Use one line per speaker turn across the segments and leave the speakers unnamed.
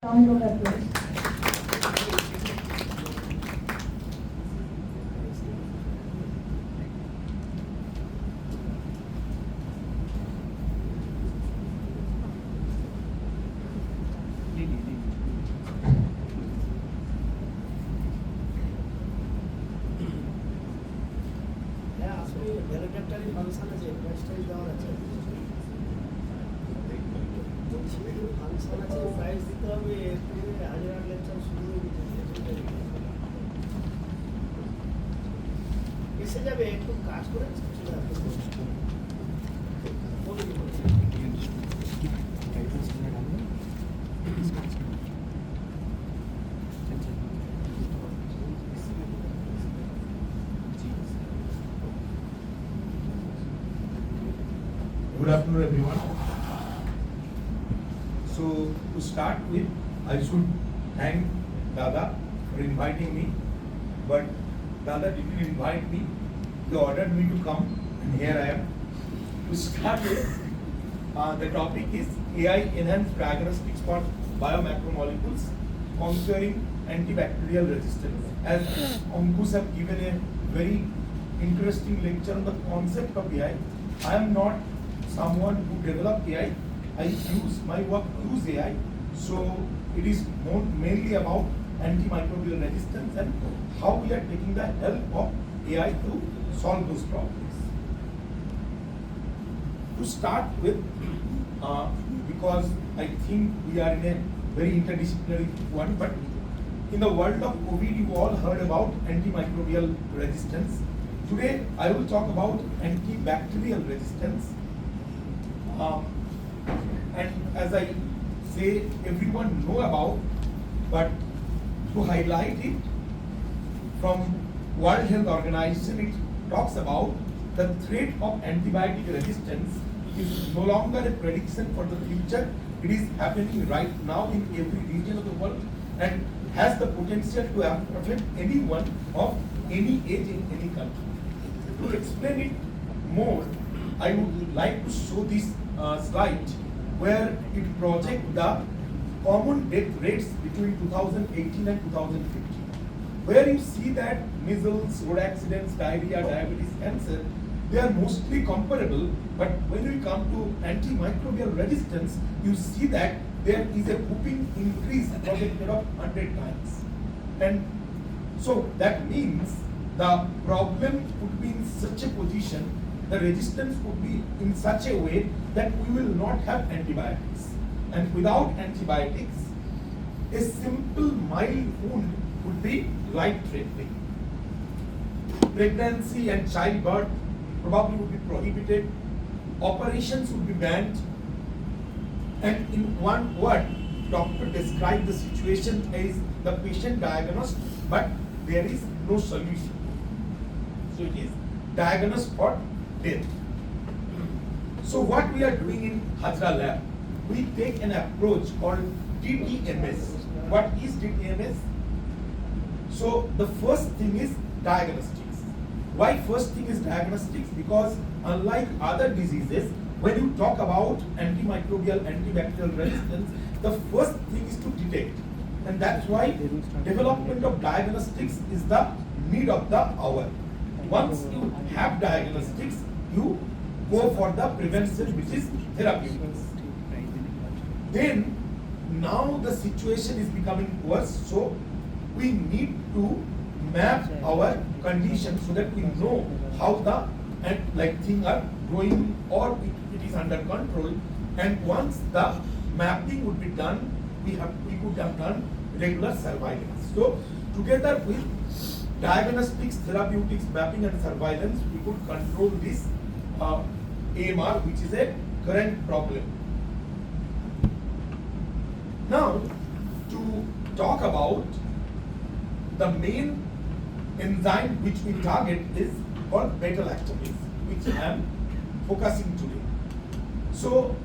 Round of applause.
ভ্যালিডেটরি function আছে প্রাইসটাই দেওয়া আছে ফাংশন আছে প্রাইস দিতে হবে এরপরে হাজার লেকচার শুরু হয়ে গেছে এসে যাবে একটু কাজ করে চলে আসবে
Good afternoon, everyone. So, to start with, I should thank Dada for inviting me. But Dada didn't invite me. They ordered me to come, and here I am. To start with, the topic is AI enhanced diagnostics for bio-macromolecules conquering antibacterial resistance. As Ankush have given a very interesting lecture on the concept of AI, I am not someone who developed AI. My work use AI, so it is mainly about antimicrobial resistance and how we are taking the help of AI to solve those problems. To start with, because I think we are in a very interdisciplinary one, but in the world of COVID, you all heard about antimicrobial resistance. Today, I will talk about antibacterial resistance. And as I say, everyone know about, but to highlight it, from World Health Organization, it talks about the threat of antibiotic resistance is no longer a prediction for the future. It is happening right now in every region of the world and has the potential to affect anyone of any age in any country. To explain it more, I would like to show this slide where it projects the common death rates between 2018 and 2015. Where you see that measles, road accidents, diarrhea, diabetes, cancer, they are mostly comparable, but when we come to antimicrobial resistance, you see that there is a whooping increase projected of 100 times. And so that means the problem would be in such a position, the resistance would be in such a way that we will not have antibiotics. And without antibiotics, a simple mild wound would be life-threatening. Pregnancy and childbirth probably would be prohibited. Operations would be banned. And in one word, doctor described the situation as the patient diagnosed, but there is no solution. So it is diagnosed for death. So what we are doing in Hazra lab, we take an approach called DTMS. What is DTMS? So the first thing is diagnostics. Why first thing is diagnostics? Because unlike other diseases, when you talk about antimicrobial, antibacterial resistance, the first thing is to detect. And that's why development of diagnostics is the need of the hour. Once you have diagnostics, you go for the prevention, which is therapeutics. Then, now the situation is becoming worse, so we need to map our condition so that we know how the things are growing or it is under control. And once the mapping would be done, we could have done regular surveillance. So, together with diagnostics, therapeutics, mapping and surveillance, we could control this AMR, which is a current problem. Now, to talk about the main enzyme which we target is called beta-lactamase, which I am focusing today. So,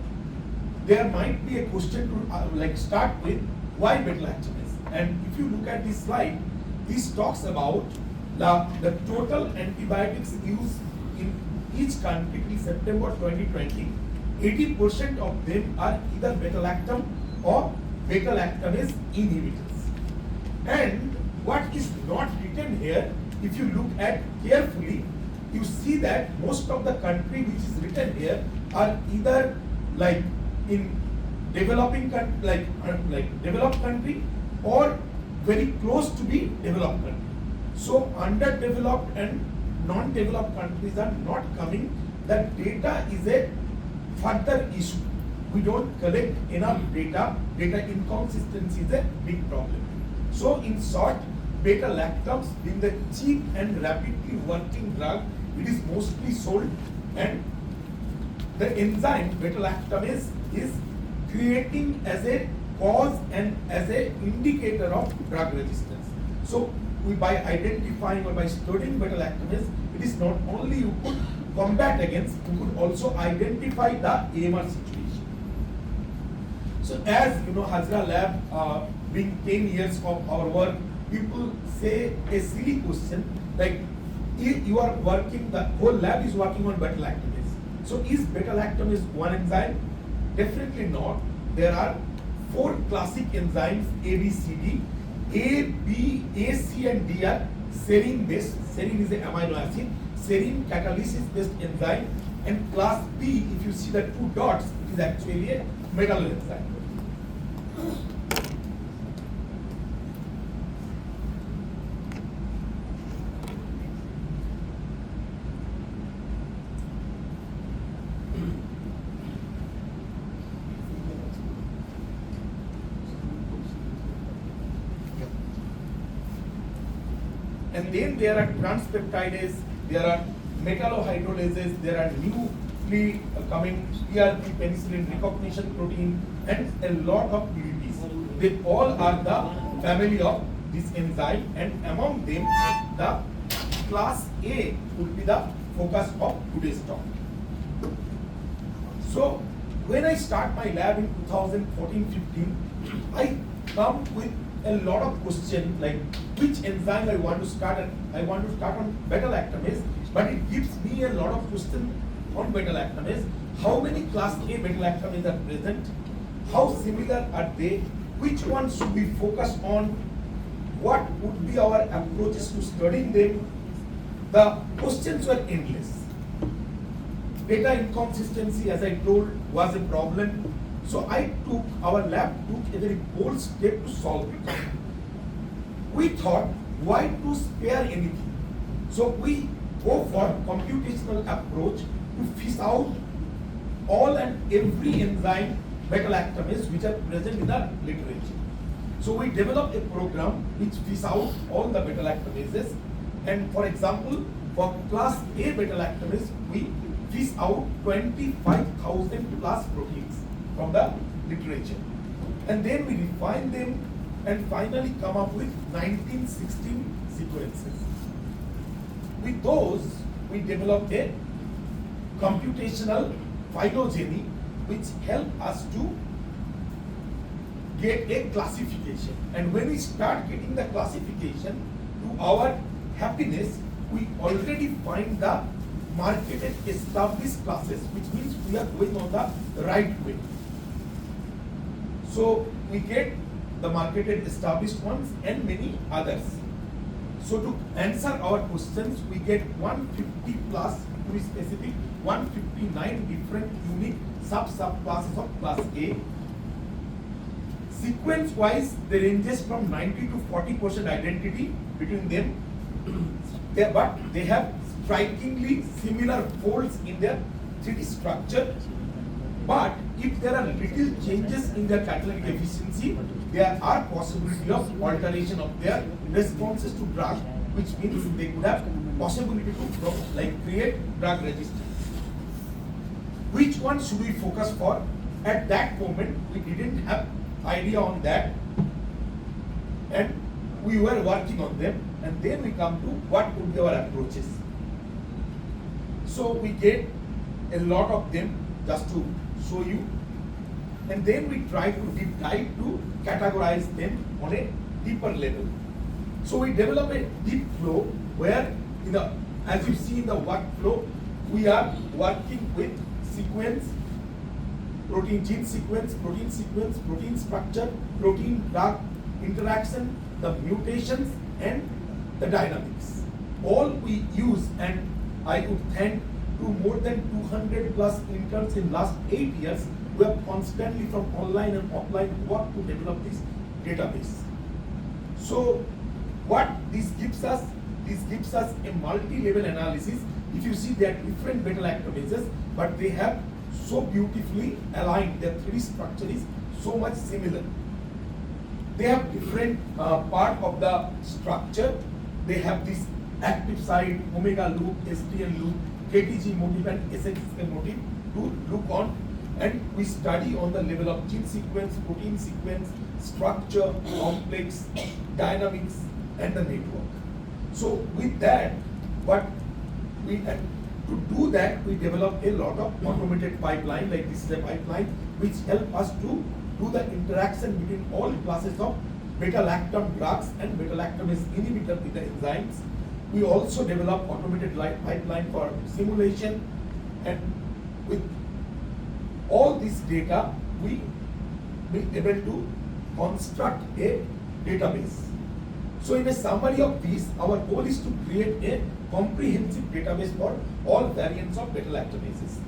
there might be a question to start with, why beta-lactamase? And if you look at this slide, this talks about the total antibiotics used in each country till September 2020. 80% of them are either beta-lactam or beta-lactamase inhibitors. And what is not written here, if you look at carefully, you see that most of the country which is written here are either like in developing country, like developed country, or very close to be developed country. So underdeveloped and non-developed countries are not coming. That data is a further issue. We don't collect enough data. Data inconsistency is a big problem. So in short, beta-lactams being the cheap and rapidly working drug, it is mostly sold, and the enzyme beta-lactamase is creating as a cause and as a indicator of drug resistance. So by identifying or by studying beta-lactamase, it is not only you could combat against, you could also identify the AMR situation. So as you know, Hazra lab being 10 years of our work, people say a silly question like, if you are working, the whole lab is working on beta-lactamase. So is beta-lactamase one enzyme? Definitely not. There are 4 classic enzymes A, B, C, D. A, B, A, C and D are serine-based. Serine is an amino acid. Serine catalysis-based enzyme. And class B, if you see the 2 dots, it is actually a metal enzyme. And then there are transpeptidases, there are metallohydrolases, there are newly coming PRP, penicillin recognition protein, and a lot of PDPs. They all are the family of this enzyme, and among them, the class A would be the focus of today's talk. So when I start my lab in 2014-15, I come with a lot of questions like which enzyme I want to start. I want to start on beta-lactamase, but it gives me a lot of questions on beta-lactamase. How many class A beta-lactamase are present? How similar are they? Which ones should we focus on? What would be our approaches to studying them? The questions were endless. Data inconsistency, as I told, was a problem. So our lab took a very bold step to solve it. We thought, why to spare anything? So we go for computational approach to fish out all and every enzyme beta-lactamase which are present in the literature. So we developed a program which fish out all the beta-lactamases, and for example, for class A beta-lactamase, we fish out 25,000 plus proteins from the literature, and then we refine them and finally come up with 1916 sequences. With those, we developed a computational phylogeny which helped us to get a classification. And when we start getting the classification, to our happiness, we already find the marketed established classes, which means we are going on the right way. So we get the marketed established ones and many others. So to answer our questions, we get 150 plus, to be specific, 159 different unique subclasses of class A. Sequence wise, they ranges from 90 to 40% identity between them. But they have strikingly similar folds in their 3D structure. But if there are little changes in their catalytic efficiency, there are possibility of alteration of their responses to drug, which means they could have possibility to create drug resistance. Which one should we focus for? At that moment, we didn't have idea on that, and we were working on them, and then we come to what would be our approaches. So we get a lot of them just to show you, and then we try to deep dive to categorize them on a deeper level. So we develop a deep flow where, as you see in the workflow, we are working with sequence, protein gene sequence, protein structure, protein drug interaction, the mutations and the dynamics. All we use, and I would thank to more than 200 plus interns in last 8 years who have constantly from online and offline worked to develop this database. So what this gives us? This gives us a multi-level analysis. If you see, there are different beta-lactamases, but they have so beautifully aligned. Their 3D structure is so much similar. They have different part of the structure. They have this active site, omega loop, STN loop, KTG motif and SXK motif to look on, and we study on the level of gene sequence, protein sequence, structure, complex, dynamics, and the network. So with that, what we to do that, we develop a lot of automated pipeline, like this is a pipeline which help us to do the interaction between all classes of beta-lactam drugs and beta-lactamase inhibitor with the enzymes. We also develop automated pipeline for simulation, and with all this data, we be able to construct a database. So in a summary of this, our goal is to create a comprehensive database for all variants of beta-lactamases.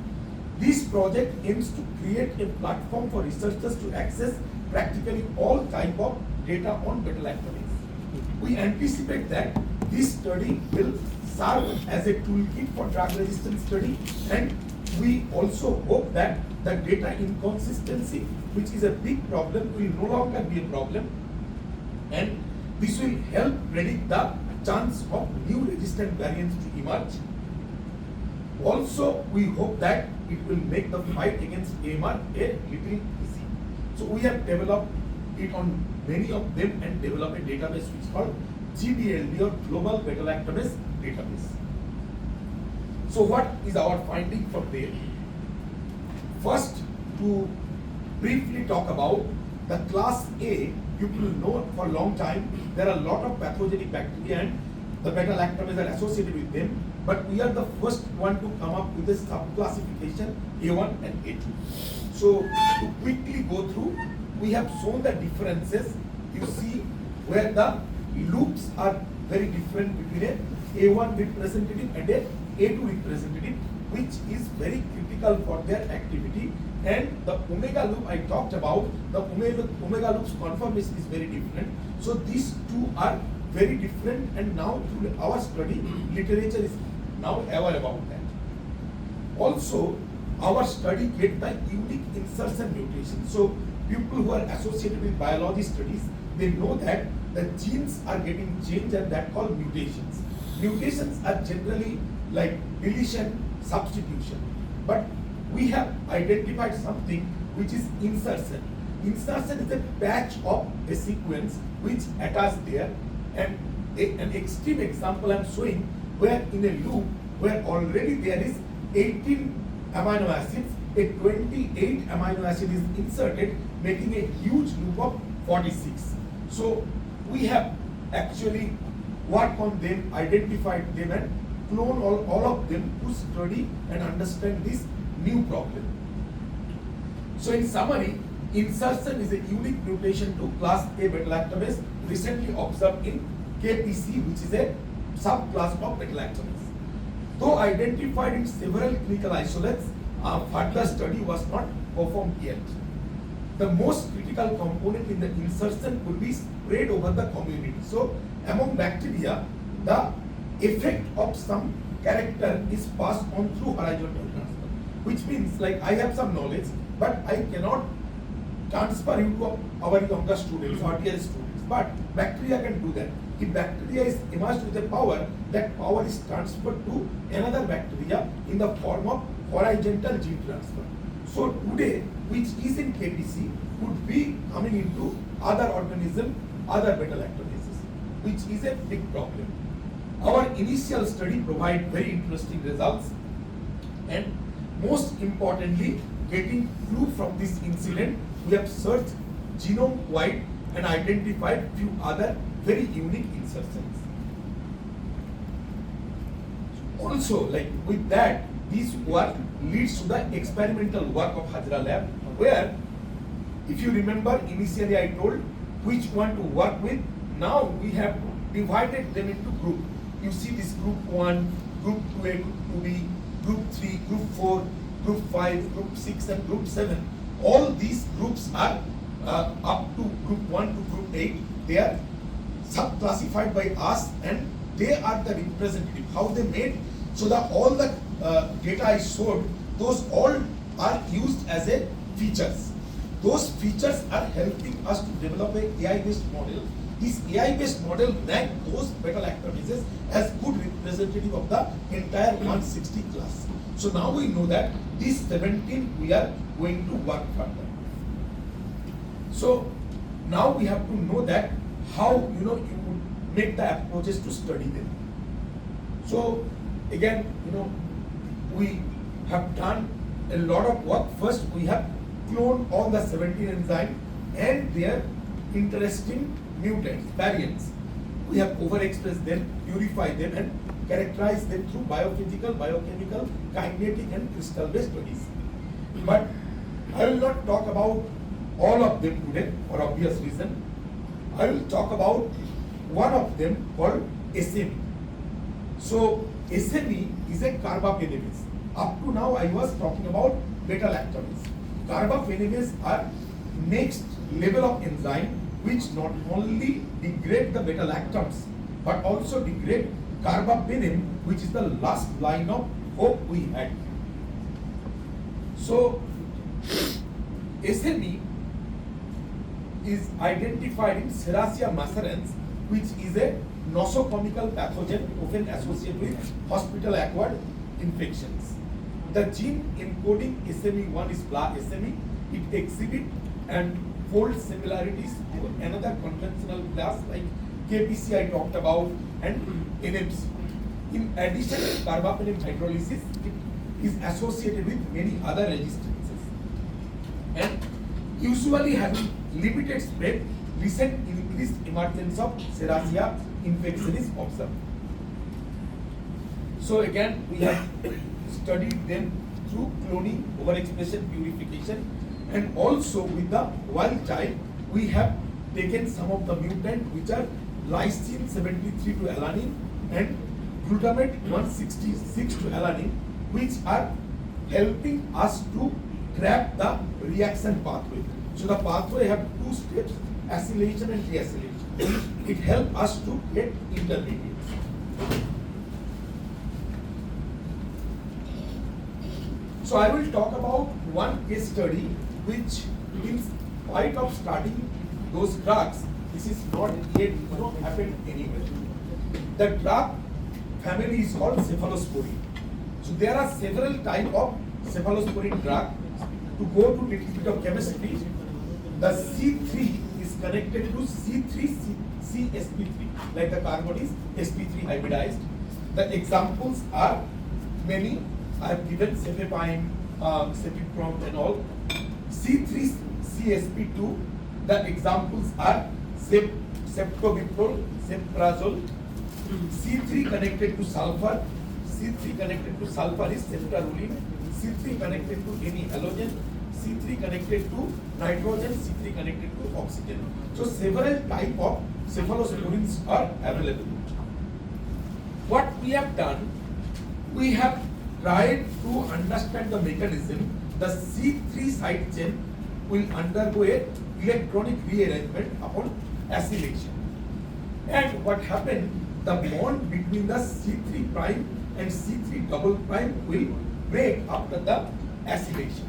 This project aims to create a platform for researchers to access practically all type of data on beta-lactamase. We anticipate that this study will serve as a toolkit for drug resistance study, and we also hope that the data inconsistency, which is a big problem, will no longer be a problem, and this will help predict the chance of new resistant variants to emerge. Also, we hope that it will make the fight against AMR a little easy. So we have developed it on many of them and developed a database which is called GBLD, or Global Beta-Lactamase Database. So what is our finding from there? First, to briefly talk about the class A, people know for a long time there are a lot of pathogenic bacteria and the beta-lactamases are associated with them, but we are the first one to come up with a sub-classification A1 and A2. So to quickly go through, we have shown the differences. You see where the loops are very different between a A1 representative and a A2 representative, which is very critical for their activity. And the omega loop I talked about, the omega loop's conformation is very different. So these two are very different, and now through our study, literature is now aware about that. Also, our study get the unique insertion mutation. So people who are associated with biology studies, they know that the genes are getting changed, and that called mutations. Mutations are generally like deletion, substitution. But we have identified something which is insertion. Insertion is a patch of a sequence which attached there, and an extreme example I am showing where in a loop where already there is 18 amino acids, a 28 amino acid is inserted, making a huge loop of 46. So we have actually worked on them, identified them, and clone all of them to study and understand this new problem. So in summary, insertion is a unique mutation to class A beta-lactamase recently observed in KPC, which is a subclass of beta-lactamase. Though identified in several clinical isolates, further study was not performed yet. The most critical component in the insertion could be spread over the community. So among bacteria, the effect of some character is passed on through horizontal transfer, which means like I have some knowledge, but I cannot transfer you to our younger students or dear students, but bacteria can do that. If bacteria is emerged with a power, that power is transferred to another bacteria in the form of horizontal gene transfer. So today, which is in KPC, would be coming into other organisms, other beta-lactamases, which is a big problem. Our initial study provided very interesting results, and most importantly, getting clue from this incident, we have searched genome-wide and identified few other very unique insertions. Also, like with that, this work leads to the experimental work of Hazra lab, where, if you remember, initially I told which one to work with. Now we have divided them into group. You see this group 1, group 2A, group 2B, group 3, group 4, group 5, group 6 and group 7. All these groups are up to group 1 to group 8. They are sub-classified by us and they are the representative. How they made? So that all the data I showed, those all are used as a features. Those features are helping us to develop a AI-based model. This AI-based model ranked those beta-lactamases as good representative of the entire 160 class. So now we know that these 17 we are going to work further. So now we have to know that how you would make the approaches to study them. So again, we have done a lot of work. First, we have cloned all the 17 enzymes and their interesting mutants, variants. We have overexpressed them, purified them, and characterized them through biophysical, biochemical, kinetic, and crystal-based studies. But I will not talk about all of them today for obvious reason. I will talk about one of them called SME. So SME is a carbapenemase. Up to now I was talking about beta-lactamase. Carbapenemase are next level of enzyme which not only degrade the beta-lactams but also degrade carbapenem, which is the last line of hope we had. So SME is identified in Serratia macerans, which is a nosocomial pathogen often associated with hospital-acquired infections. The gene encoding SME1 is BLA-SME. It exhibits and folds similarities to another conventional class like KPC I talked about and NMC. In addition to carbapenem hydrolysis, it is associated with many other resistances. And usually having limited spread, recent increased emergence of Serratia infection is observed. So again, we have studied them through cloning, overexpression, purification, and also with the wild type, we have taken some of the mutant which are lysine 73 to alanine and glutamate 166 to alanine, which are helping us to trap the reaction pathway. So the pathway have two steps, acylation and deacylation. It helps us to get intermediates. So I will talk about one case study which, in spite of studying those drugs, this is not yet happened anywhere. The drug family is called cephalosporin. So there are several types of cephalosporin drug. To go to little bit of chemistry, the C3 is connected to C3CSP3, like the carbon is sp3 hybridized. The examples are many. I have given cefepime, cefeprom and all. C3CSP2, the examples are ceftobiprole, cefprazole. C3 connected to sulfur. C3 connected to sulfur is ceftaroline. C3 connected to any halogen. C3 connected to nitrogen. C3 connected to oxygen. So several type of cephalosporins are available. What we have done, we have tried to understand the mechanism. The C3 side chain will undergo a electronic rearrangement upon acylation. And what happened, the bond between the C3 prime and C3 double prime will break after the acylation.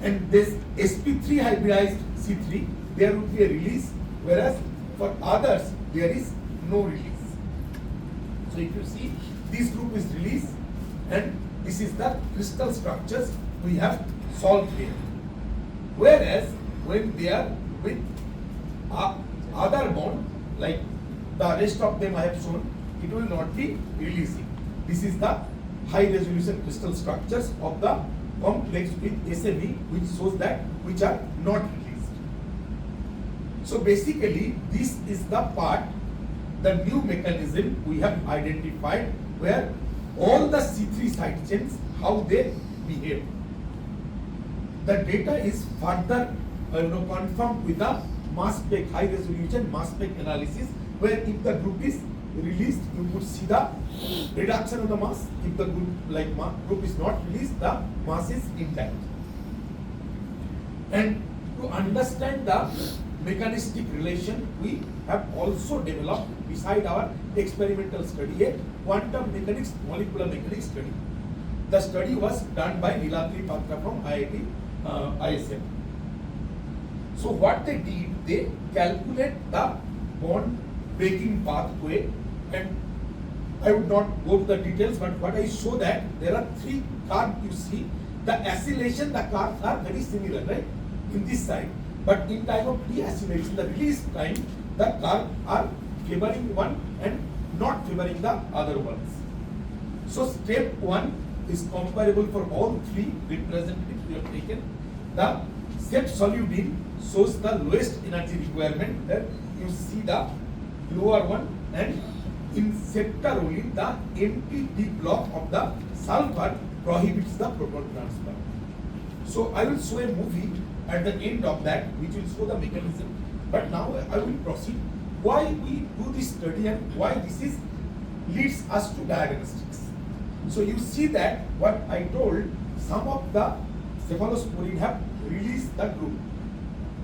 And this sp3 hybridized C3, there would be a release, whereas for others there is no release. So if you see, this group is released and this is the crystal structures we have solved here. Whereas when they are with other bond, like the rest of them I have shown, it will not be releasing. This is the high resolution crystal structures of the complex with SME, which shows that which are not released. So basically this is the part, the new mechanism we have identified, where all the C3 side chains, how they behave. the data is further confirmed with the mass spec, high resolution mass spec analysis, where if the group is released, you could see the reduction of the mass. If the group is not released, the mass is intact. And to understand the mechanistic relation, we have also developed, beside our experimental study, a quantum mechanics, molecular mechanics study. The study was done by Nilatri Patra from IIT ISM. So what they did, they calculate the bond breaking pathway, and I would not go to the details, but what I show that there are three curves you see. The acylation, the curves are very similar, right? In this side. But in time of deacylation, the release time, the curves are favoring one and not favoring the other ones. So step 1 is comparable for all three representatives we have taken. The Sepsoludine shows the lowest energy requirement. There you see the lower one, and in Septarolene, the empty D block of the sulfur prohibits the proton transfer. So I will show a movie at the end of that which will show the mechanism. But now I will proceed why we do this study and why this is leads us to diagnostics. So you see that what I told, some of the cephalosporin have released the group.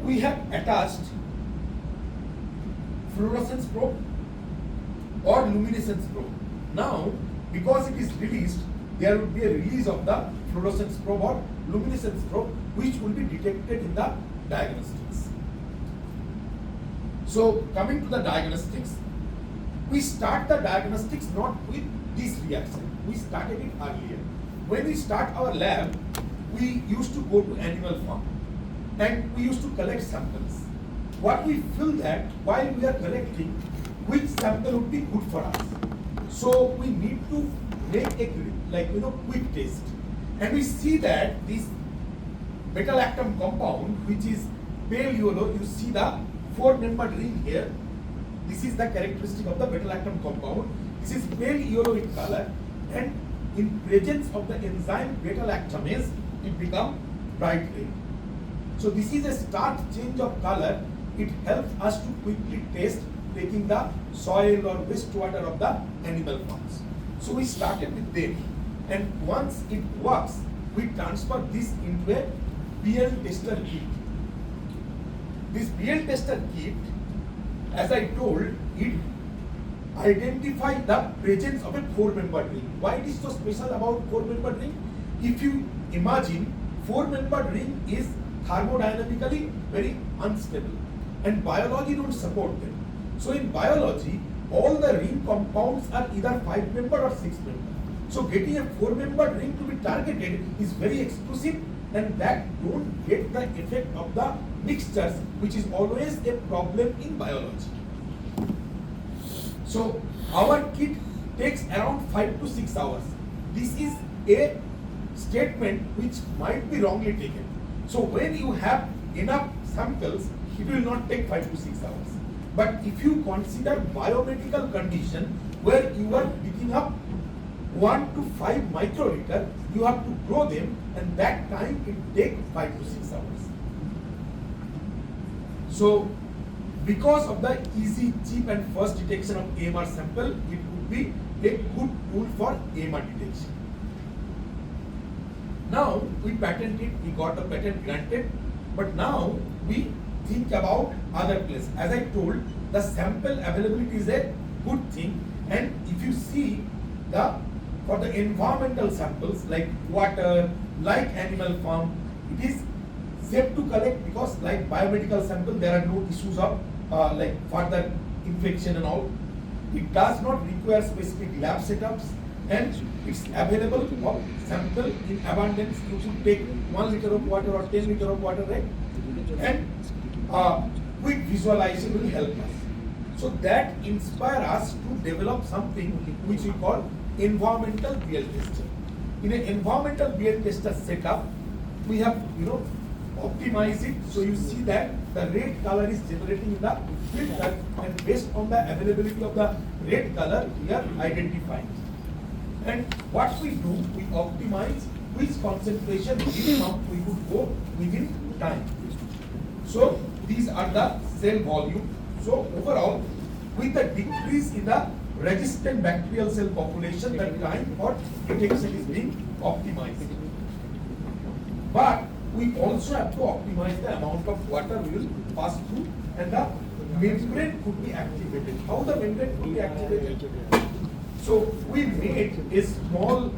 We have attached fluorescence probe or luminescence probe. Now, because it is released, there will be a release of the fluorescence probe or luminescence probe, which will be detected in the diagnostics. So, coming to the diagnostics, we start the diagnostics not with this reaction. We started it earlier. When we start our lab, we used to go to animal farm and we used to collect samples. What we feel that while we are collecting, which sample would be good for us. So we need to make a quick test. And we see that this beta-lactam compound, which is pale yellow, you see the 4-membered ring here. This is the characteristic of the beta-lactam compound. This is pale yellow in color, and in presence of the enzyme beta-lactamase, it becomes bright red. So this is a stark change of color. It helps us to quickly test taking the soil or wastewater of the animal farms. So we started with them, and once it works, we transfer this into a BL tester kit. This BL tester kit, as I told, it identifies the presence of a 4-membered ring. Why it is so special about 4-membered ring? If you imagine, 4-membered ring is thermodynamically very unstable, and biology don't support them. So in biology, all the ring compounds are either 5-membered or 6-membered. So getting a 4-membered ring to be targeted is very exclusive, and that don't get the effect of the mixtures, which is always a problem in biology. So our kit takes around 5 to 6 hours. This is a statement which might be wrongly taken. So when you have enough samples, it will not take 5 to 6 hours. But if you consider biomedical condition where you are picking up 1 to 5 microliter, you have to grow them, and that time it takes 5 to 6 hours. So because of the easy, cheap and fast detection of AMR sample, it would be a good tool for AMR detection. Now we patented, we got the patent granted, but now we think about other place. As I told, the sample availability is a good thing, and if you see for the environmental samples like water, like animal farm, it is safe to collect because like biomedical sample, there are no issues of like further infection and all. It does not require specific lab setups, and it's available of sample in abundance. You should take 1 liter of water or 10 liter of water, right? And quick visualization will help us. So that inspire us to develop something which we call environmental BL tester. In an environmental BL tester setup, we have optimized it. So you see that the red color is generating in the filter, and based on the availability of the red color, we are identifying. And what we do, we optimize which concentration minimum we could go within time. So these are the cell volume. So overall, with the decrease in the resistant bacterial cell population, the time for detection is being optimized. But we also have to optimize the amount of water we will pass through, and the membrane could be activated. How the membrane could be activated? So we made a small,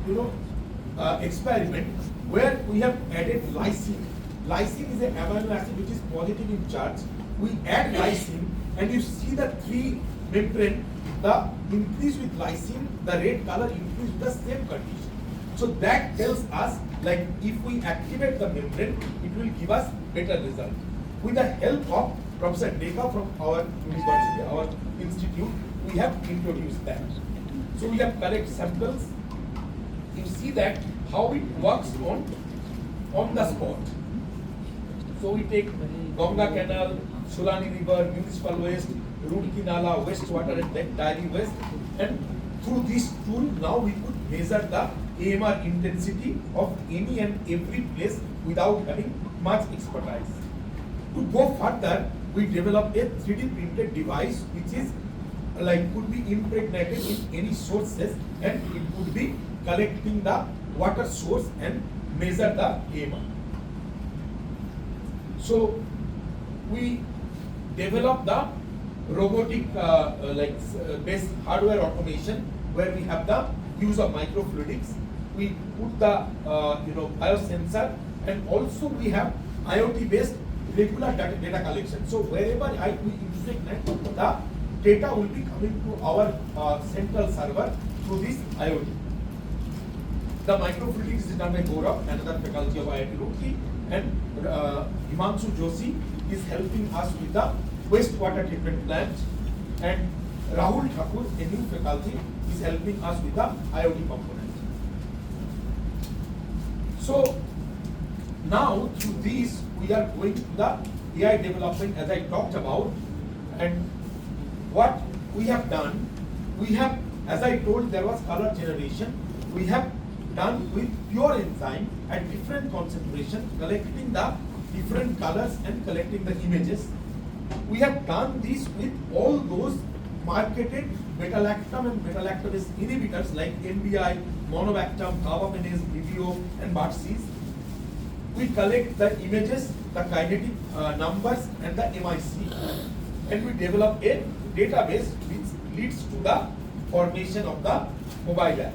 experiment where we have added lysine. Lysine is an amino acid which is positive in charge. We add lysine, and you see the three membrane, the increase with lysine, the red color increase with the same condition. So that tells us, like, if we activate the membrane, it will give us better result. With the help of Professor Deka from our university, our institute, we have introduced that. So we have collect samples. You see that how it works on the spot. So we take Ganga Canal, Sulani River, municipal waste, Roorkee Nala, wastewater, and then dairy waste. And through this tool, now we could measure the AMR intensity of any and every place without having much expertise. To go further, we developed a 3D printed device which is could be impregnated in any sources, and it could be collecting the water source and measure the AMR. So we developed the robotic based hardware automation where we have the use of microfluidics. We put the biosensor, and also we have IoT based regular data collection. So wherever we integrate, the data will be coming to our central server through this IoT. The microfluidics is done by Gaurav, another faculty of IIT Roorkee, and Himanshu Joshi is helping us with the wastewater treatment plant, and Rahul Thakur, a new faculty, is helping us with the IoT component. So now through these we are going to the AI development, as I talked about, and what we have done, we have, as I told, there was color generation. We have done with pure enzyme at different concentration, collecting the different colors and collecting the images. We have done this with all those marketed beta-lactam and beta-lactamase inhibitors like MBI, monobactam, carbapenems, BBO, and BARCs. We collect the images, the kinetic numbers, and the MIC, and we develop a database which leads to the formation of the mobile app.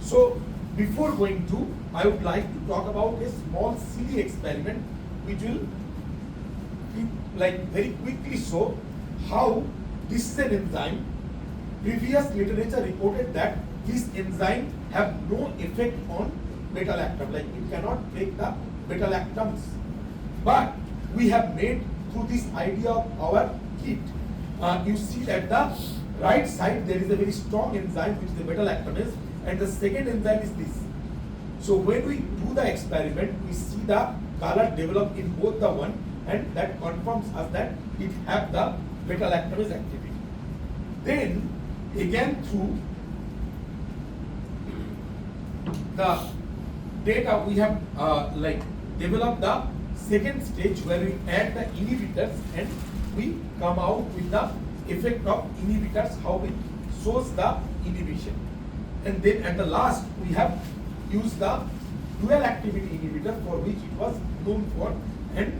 So before going to, I would like to talk about a small silly experiment which will very quickly show how this is an enzyme. Previous literature reported that this enzyme have no effect on beta-lactam, like it cannot break the beta-lactams. But we have made through this idea of our kit. You see that the right side there is a very strong enzyme which is the beta-lactamase, and the second enzyme is this. So when we do the experiment, we see the color develop in both the one, and that confirms us that it have the beta-lactamase activity. Then again through the data we have developed the second stage where we add the inhibitors, and we come out with the effect of inhibitors, how it shows the inhibition. And then at the last we have used the dual activity inhibitor for which it was known for, and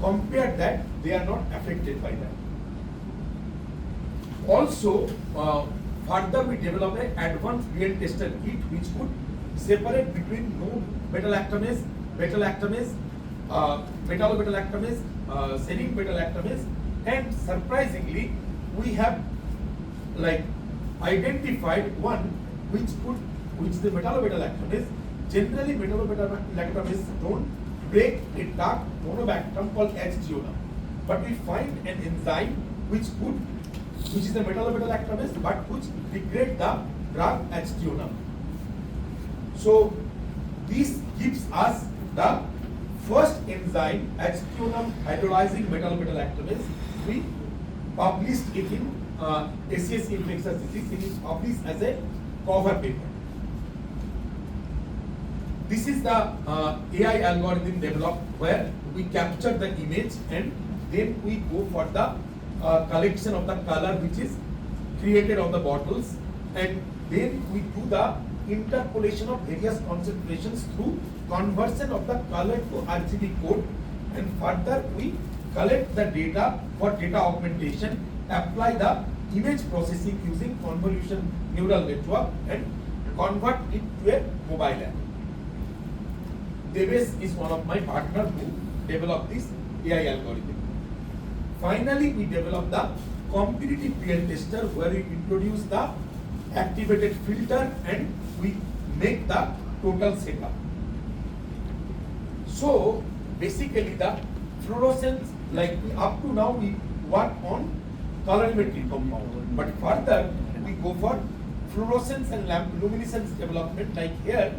compared that they are not affected by that. Also further we developed an advanced real tester kit which could separate between known beta-lactamase, metallo-beta-lactamase, serine beta-lactamase, and surprisingly we have identified one which is the metallo-beta-lactamase. Generally metallo-beta-lactamase don't break a dark monobactam called H-GONA, but we find an enzyme which is the metallo-beta-lactamase but which degrade the drug H-GONA. So this gives us the first enzyme, H-GONA hydrolyzing metallo-beta-lactamase. We published it in SCS Infectious Disease. It is published as a cover paper. this is the AI algorithm developed where we capture the image and then we go for the collection of the color which is created on the bottles, and then we do the interpolation of various concentrations through conversion of the color to RGB code, and further we collect the data for data augmentation, apply the image processing using convolution neural network and convert it to a mobile app. Deves is one of my partners who developed this AI algorithm. Finally, we developed the competitive PL tester where we introduce the activated filter and we make the total setup. So basically the fluorescence, like up to now we work on colorimetry compound, but further we go for fluorescence and luminescence development. Like here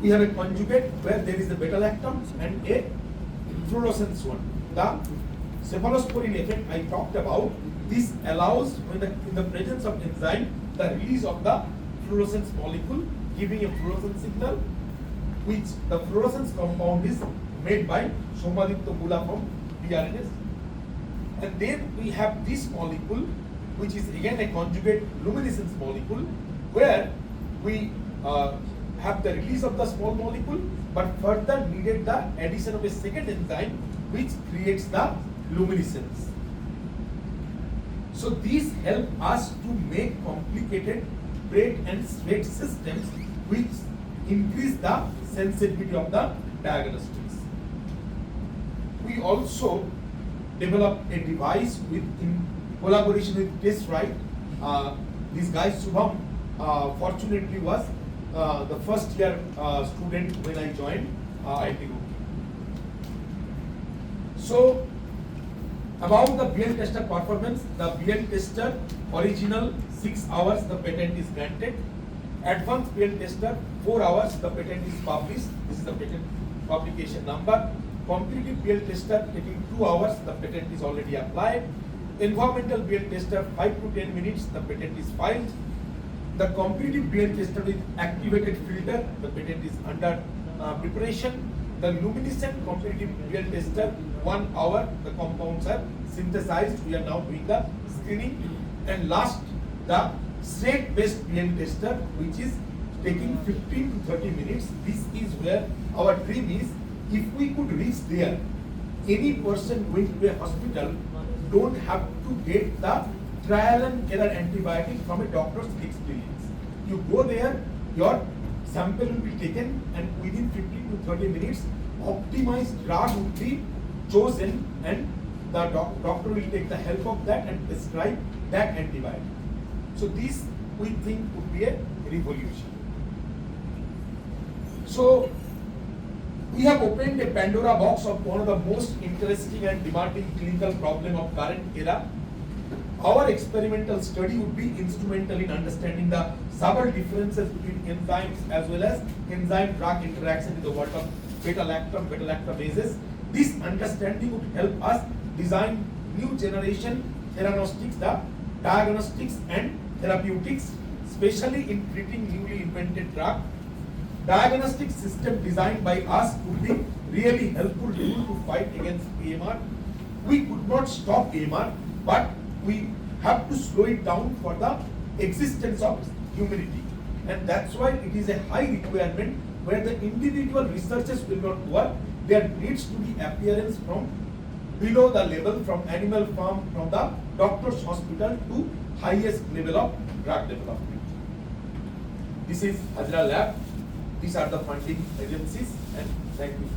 we have a conjugate where there is a beta-lactam and a fluorescence one. The cephalosporin effect I talked about, this allows when in the presence of enzyme the release of the fluorescence molecule giving a fluorescence signal, which the fluorescence compound is made by Somadipta Gula from DRNS. And then we have this molecule which is again a conjugate luminescence molecule where we have the release of the small molecule, but further needed the addition of a second enzyme which creates the luminescence. So these help us to make complicated braid and thread systems which increase the sensitivity of the diagnostics. We also developed a device in collaboration with TestRite. This guy Subham fortunately was the first year student when I joined IIT Roorkee. So about the BL tester performance, the BL tester original 6 hours the patent is granted. Advanced BL tester 4 hours the patent is published. This is the patent publication number. Competitive BL tester taking 2 hours the patent is already applied. Environmental BL tester 5 to 10 minutes the patent is filed. The competitive BL tester with activated filter the patent is under preparation. The luminescent competitive BL tester 1 hour the compounds are synthesized. We are now doing the screening. And last, the thread-based BL tester which is taking 15 to 30 minutes. This is where our dream is. If we could reach there, any person going to a hospital don't have to get the trial and error antibiotic from a doctor's experience. You go there, your sample will be taken, and within 15 to 30 minutes, optimized drug will be chosen, and the doctor will take the help of that and prescribe that antibiotic. So this we think would be a revolution. So we have opened a Pandora box of one of the most interesting and demanding clinical problem of current era. Our experimental study would be instrumental in understanding the subtle differences between enzymes as well as enzyme-drug interaction in the world of beta-lactam, beta-lactamases. This understanding would help us design new generation theranostics, the diagnostics and therapeutics, especially in treating newly invented drug. Diagnostic system designed by us would be really helpful tool to fight against AMR. We could not stop AMR, but we have to slow it down for the existence of humanity. And that's why it is a high requirement where the individual researchers will not work. There needs to be appearance from below the level, from animal farm, from the doctor's hospital to highest level of drug development. This is Hazra Lab. These are the funding agencies, and thank you.